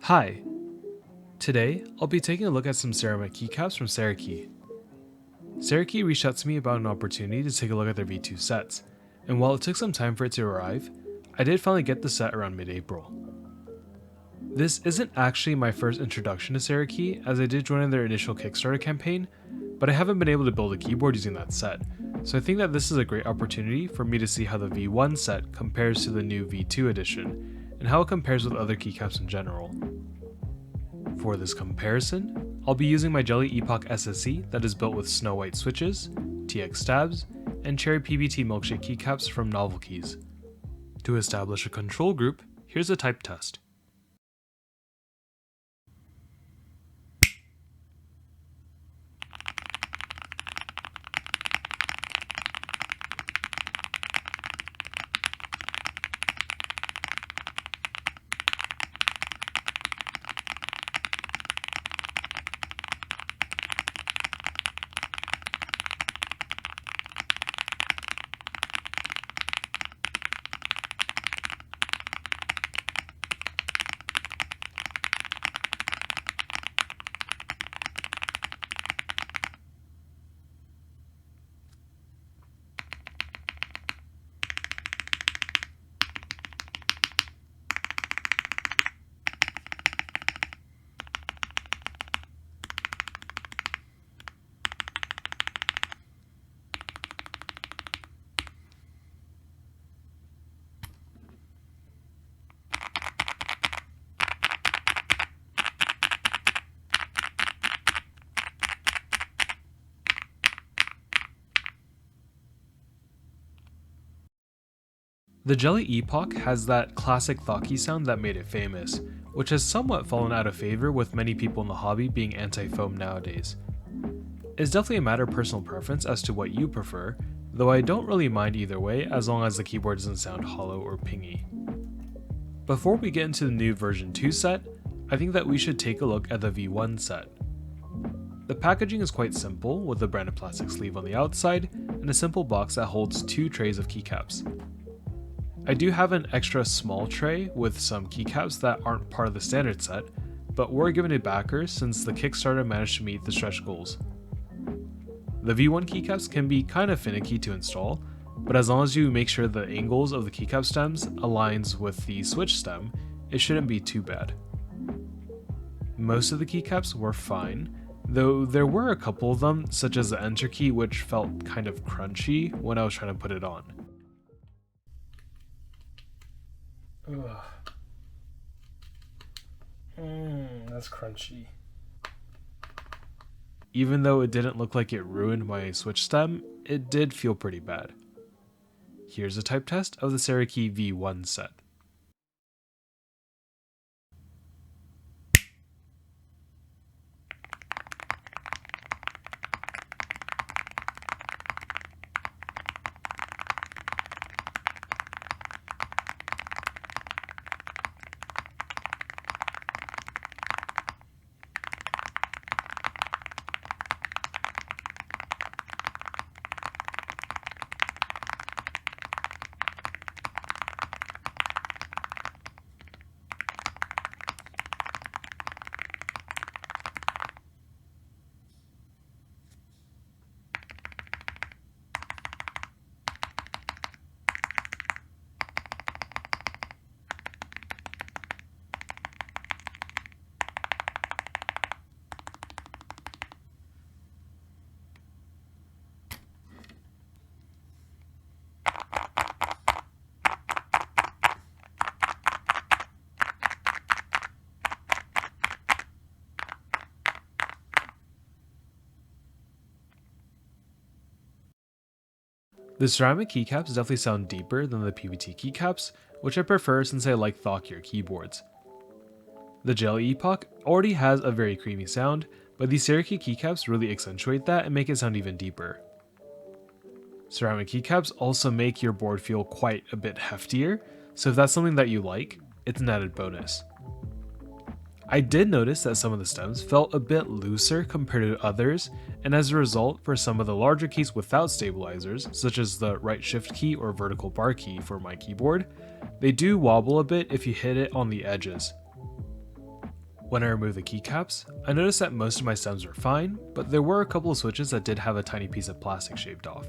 Hi! Today, I'll be taking a look at some Cerakey Keycaps from Cerakey. Cerakey reached out to me about an opportunity to take a look at their V2 sets, and while it took some time for it to arrive, I did finally get the set around mid-April. This isn't actually my first introduction to Cerakey, as I did join in their initial Kickstarter campaign, but I haven't been able to build a keyboard using that set, so I think that this is a great opportunity for me to see how the V1 set compares to the new V2 edition, and how it compares with other keycaps in general. For this comparison, I'll be using my Jelly Epoch SSE that is built with Snow White switches, TX tabs, and Cherry PBT Milkshake keycaps from Awekeys. To establish a control group, here's a type test. The Jelly Epoch has that classic thocky sound that made it famous, which has somewhat fallen out of favor with many people in the hobby being anti-foam nowadays. It's definitely a matter of personal preference as to what you prefer, though I don't really mind either way as long as the keyboard doesn't sound hollow or pingy. Before we get into the new version 2 set, I think that we should take a look at the V1 set. The packaging is quite simple, with a branded plastic sleeve on the outside and a simple box that holds 2 trays of keycaps. I do have an extra small tray with some keycaps that aren't part of the standard set, but were given to backers since the Kickstarter managed to meet the stretch goals. The V1 keycaps can be kind of finicky to install, but as long as you make sure the angles of the keycap stems aligns with the switch stem, it shouldn't be too bad. Most of the keycaps were fine, though there were a couple of them, such as the enter key, which felt kind of crunchy when I was trying to put it on. That's crunchy. Even though it didn't look like it ruined my switch stem, it did feel pretty bad. Here's a type test of the Cerakey V1 set. The ceramic keycaps definitely sound deeper than the PBT keycaps, which I prefer since I like thockier keyboards. The Jelly Epoch already has a very creamy sound, but these Cerakey keycaps really accentuate that and make it sound even deeper. Ceramic keycaps also make your board feel quite a bit heftier, so if that's something that you like, it's an added bonus. I did notice that some of the stems felt a bit looser compared to others, and as a result, for some of the larger keys without stabilizers, such as the right shift key or vertical bar key for my keyboard, they do wobble a bit if you hit it on the edges. When I removed the keycaps, I noticed that most of my stems were fine, but there were a couple of switches that did have a tiny piece of plastic shaved off.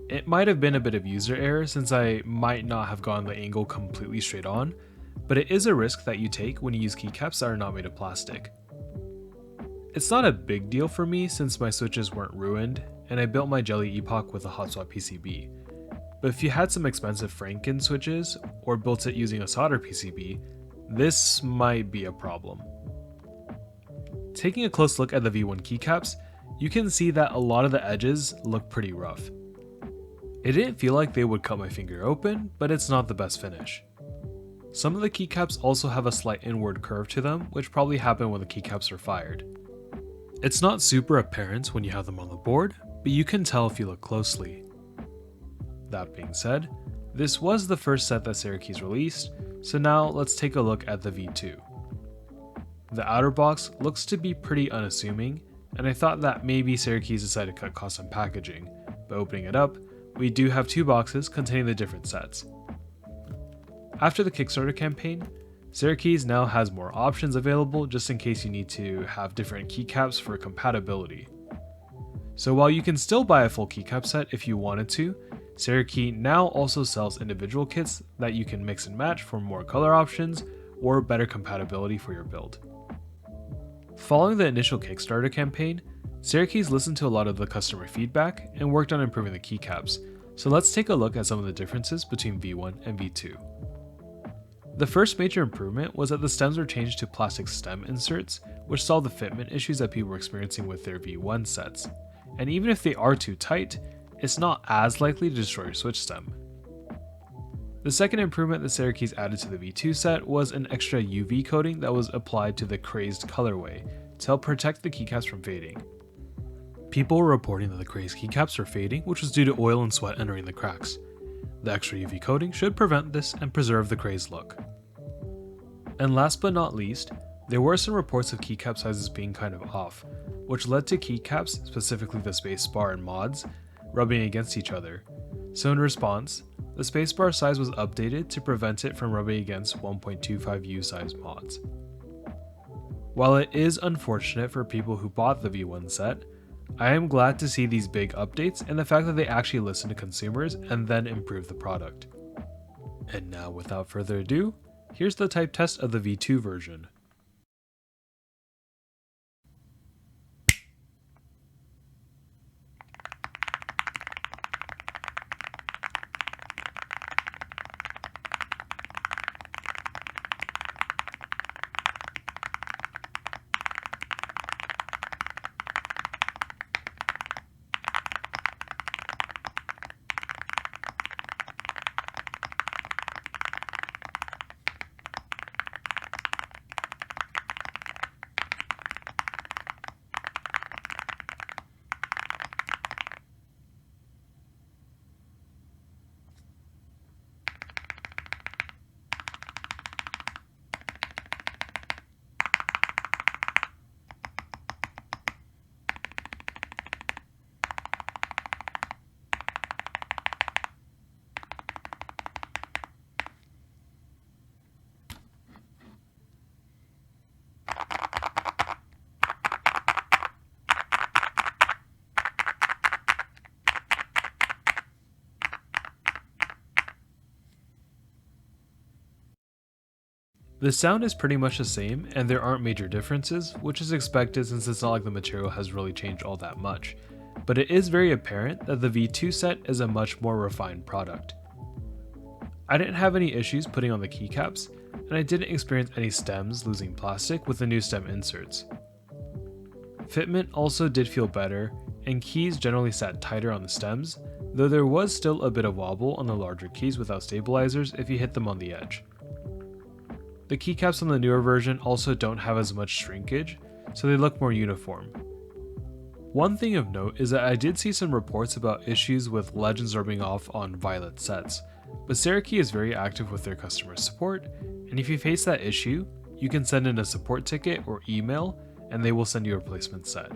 It might have been a bit of user error since I might not have gotten the angle completely straight on, but it is a risk that you take when you use keycaps that are not made of plastic. It's not a big deal for me since my switches weren't ruined, and I built my Jelly Epoch with a hot swap PCB. But if you had some expensive Franken switches, or built it using a solder PCB, this might be a problem. Taking a close look at the V1 keycaps, you can see that a lot of the edges look pretty rough. It didn't feel like they would cut my finger open, but it's not the best finish. Some of the keycaps also have a slight inward curve to them, which probably happened when the keycaps were fired. It's not super apparent when you have them on the board, but you can tell if you look closely. That being said, this was the first set that Cerakeys released, so now let's take a look at the V2. The outer box looks to be pretty unassuming, and I thought that maybe Cerakeys decided to cut costs on packaging, but opening it up, we do have two boxes containing the different sets. After the Kickstarter campaign, Cerakeys now has more options available just in case you need to have different keycaps for compatibility. So while you can still buy a full keycap set if you wanted to, Cerakey now also sells individual kits that you can mix and match for more color options or better compatibility for your build. Following the initial Kickstarter campaign, Cerakeys listened to a lot of the customer feedback and worked on improving the keycaps, so let's take a look at some of the differences between V1 and V2. The first major improvement was that the stems were changed to plastic stem inserts, which solved the fitment issues that people were experiencing with their V1 sets, and even if they are too tight, it's not as likely to destroy your switch stem. The second improvement that Cerakeys added to the V2 set was an extra UV coating that was applied to the crazed colorway to help protect the keycaps from fading. People were reporting that the crazed keycaps were fading, which was due to oil and sweat entering the cracks. The extra UV coating should prevent this and preserve the crazed look. And last but not least, there were some reports of keycap sizes being kind of off, which led to keycaps, specifically the spacebar and mods, rubbing against each other. So in response, the spacebar size was updated to prevent it from rubbing against 1.25U size mods. While it is unfortunate for people who bought the V1 set, I am glad to see these big updates and the fact that they actually listen to consumers and then improve the product. And now without further ado, here's the type test of the V2 version. The sound is pretty much the same and there aren't major differences, which is expected since it's not like the material has really changed all that much, but it is very apparent that the V2 set is a much more refined product. I didn't have any issues putting on the keycaps, and I didn't experience any stems losing plastic with the new stem inserts. Fitment also did feel better, and keys generally sat tighter on the stems, though there was still a bit of wobble on the larger keys without stabilizers if you hit them on the edge. The keycaps on the newer version also don't have as much shrinkage, so they look more uniform. One thing of note is that I did see some reports about issues with legends rubbing off on Violet sets, but Cerakey is very active with their customer support, and if you face that issue, you can send in a support ticket or email and they will send you a replacement set.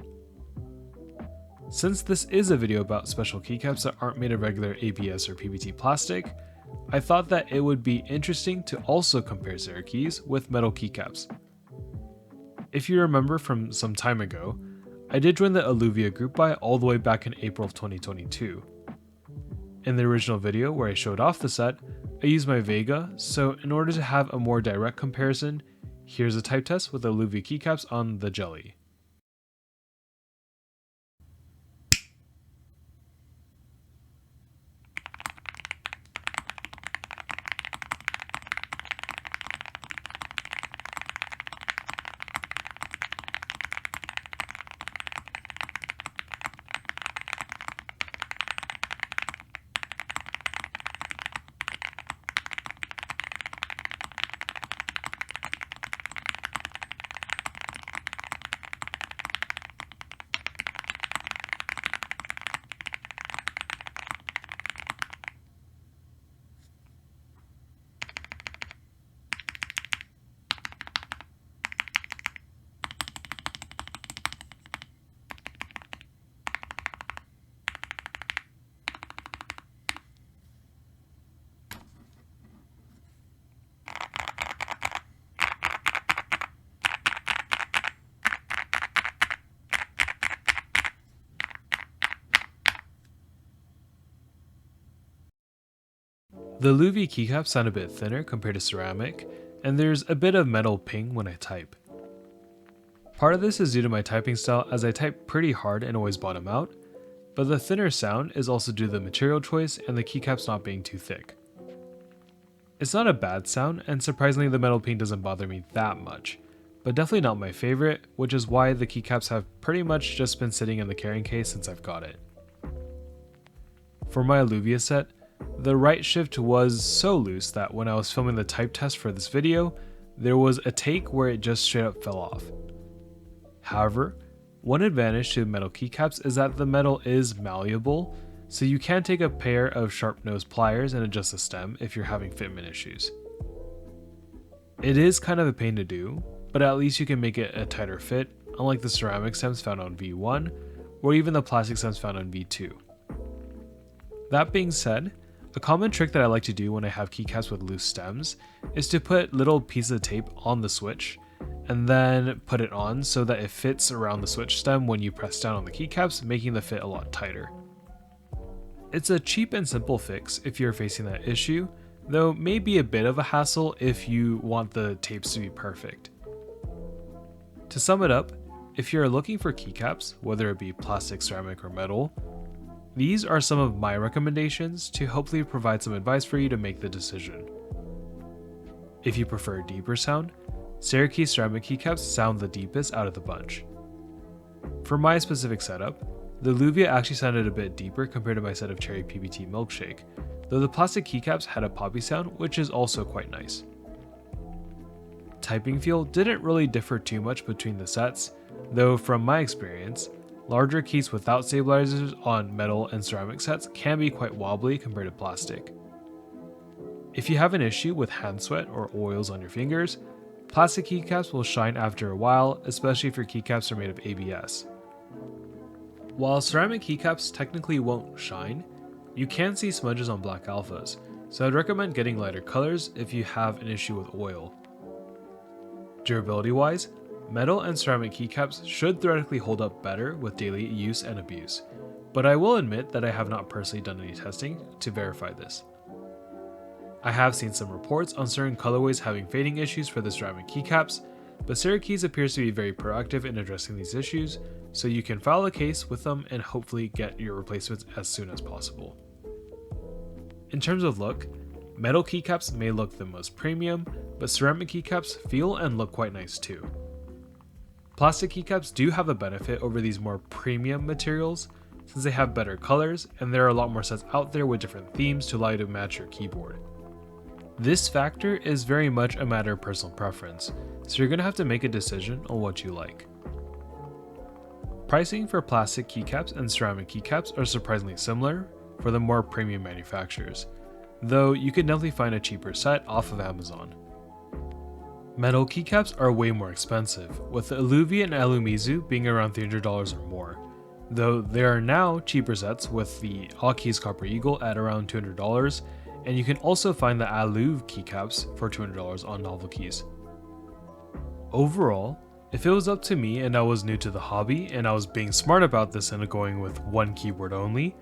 Since this is a video about special keycaps that aren't made of regular ABS or PBT plastic, I thought that it would be interesting to also compare Cerakeys with metal keycaps. If you remember from some time ago, I did join the Aluvia group buy all the way back in April of 2022. In the original video where I showed off the set, I used my Vega, so in order to have a more direct comparison, here's a type test with Aluve Keycaps on the Jelly. The Aluve keycaps sound a bit thinner compared to ceramic, and there's a bit of metal ping when I type. Part of this is due to my typing style, as I type pretty hard and always bottom out, but the thinner sound is also due to the material choice and the keycaps not being too thick. It's not a bad sound, and surprisingly the metal ping doesn't bother me that much, but definitely not my favorite, which is why the keycaps have pretty much just been sitting in the carrying case since I've got it. For my Aluvia set, the right shift was so loose that when I was filming the type test for this video, there was a take where it just straight up fell off. However, one advantage to metal keycaps is that the metal is malleable, so you can take a pair of sharp nosed pliers and adjust the stem if you're having fitment issues. It is kind of a pain to do, but at least you can make it a tighter fit, unlike the ceramic stems found on V1, or even the plastic stems found on V2. That being said, a common trick that I like to do when I have keycaps with loose stems is to put little pieces of tape on the switch and then put it on so that it fits around the switch stem when you press down on the keycaps, making the fit a lot tighter. It's a cheap and simple fix if you're facing that issue, though may be a bit of a hassle if you want the tapes to be perfect. To sum it up, if you're looking for keycaps, whether it be plastic, ceramic, or metal, these are some of my recommendations to hopefully provide some advice for you to make the decision. If you prefer a deeper sound, Cerakey ceramic keycaps sound the deepest out of the bunch. For my specific setup, the Aluvia actually sounded a bit deeper compared to my set of cherry PBT milkshake, though the plastic keycaps had a poppy sound, which is also quite nice. Typing feel didn't really differ too much between the sets, though from my experience, larger keys without stabilizers on metal and ceramic sets can be quite wobbly compared to plastic. If you have an issue with hand sweat or oils on your fingers, plastic keycaps will shine after a while, especially if your keycaps are made of ABS. While ceramic keycaps technically won't shine, you can see smudges on black alphas, so I'd recommend getting lighter colors if you have an issue with oil. Durability wise, metal and ceramic keycaps should theoretically hold up better with daily use and abuse, but I will admit that I have not personally done any testing to verify this. I have seen some reports on certain colorways having fading issues for the ceramic keycaps, but Cerakeys appears to be very proactive in addressing these issues, so you can file a case with them and hopefully get your replacements as soon as possible. In terms of look, metal keycaps may look the most premium, but ceramic keycaps feel and look quite nice too. Plastic keycaps do have a benefit over these more premium materials since they have better colors and there are a lot more sets out there with different themes to allow you to match your keyboard. This factor is very much a matter of personal preference, so you're going to have to make a decision on what you like. Pricing for plastic keycaps and ceramic keycaps are surprisingly similar for the more premium manufacturers, though you could definitely find a cheaper set off of Amazon. Metal keycaps are way more expensive, with the Aluvia and Alumizu being around $300 or more, though there are now cheaper sets with the Awekeys Copper Eagle at around $200, and you can also find the Aluve Keycaps for $200 on Novelkeys. Overall, If it was up to me and I was new to the hobby and I was being smart about this and going with one keyboard only,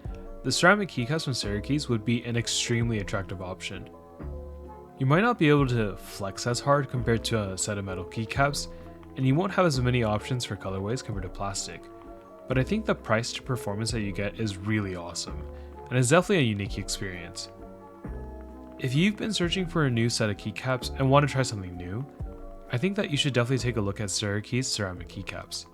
the ceramic keycaps from Cerakeys would be an extremely attractive option. You might not be able to flex as hard compared to a set of metal keycaps, and you won't have as many options for colorways compared to plastic, but I think the price to performance that you get is really awesome, and is definitely a unique experience. If you've been searching for a new set of keycaps and want to try something new, I think that you should definitely take a look at Cerakey's ceramic keycaps.